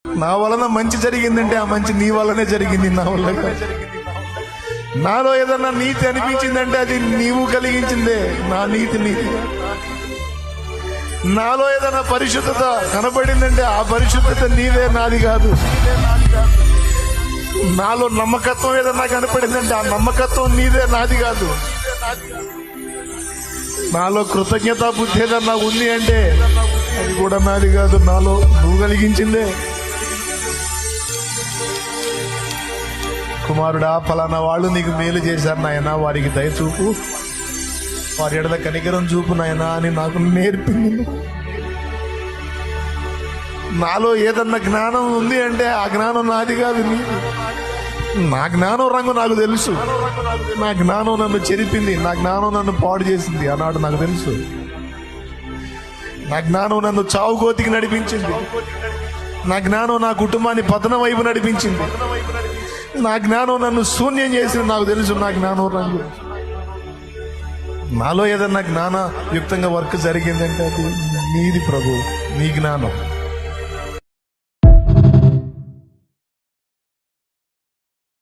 నా వలన మంచి జరిగిందంటే ఆ మంచి నీ వల్లనే జరిగింది, నా వల్ల కాదు. నాలో ఏదన్నా నీతి అనిపించిందంటే అది నీవు కలిగించిందే, నా నీతి నీతి. నాలో ఏదైనా పరిశుద్ధత కనబడిందంటే ఆ పరిశుద్ధత నీదే, నాది కాదు. నాలో నమ్మకత్వం ఏదన్నా కనపడిందంటే ఆ నమ్మకత్వం నీదే, నాది కాదు. నాలో కృతజ్ఞతా బుద్ధి ఏదన్నా ఉంది అంటే అది కూడా నాది కాదు, నాలో నువ్వు కలిగించిందే. కుమారుడా, ఫలానా వాళ్ళు నీకు మేలు చేశారు నాయనా, వారికి దయచూపు, వారి ఎడల కనికరం చూపు నాయనా అని నాకు నేర్పింది. నాలో ఏదన్నా జ్ఞానం ఉంది అంటే ఆ జ్ఞానం నాది కాదు, నీది. నా జ్ఞానం రంగు నాకు తెలుసు. నా జ్ఞానం నన్ను చెరిపింది, నా జ్ఞానం నన్ను పాడు చేసింది ఆనాడు నాకు తెలుసు. నా జ్ఞానం నన్ను చావు గోతికి నడిపించింది. నా జ్ఞానం నా కుటుంబాన్ని పతనం వైపు నడిపించింది. నా జ్ఞానం నన్ను శూన్యం చేసింది నాకు తెలుసు. నా జ్ఞానం రంగు. నాలో ఏదన్నా జ్ఞానయుక్తంగా వర్క్ జరిగిందంటే అది నీది ప్రభు, నీ జ్ఞానం.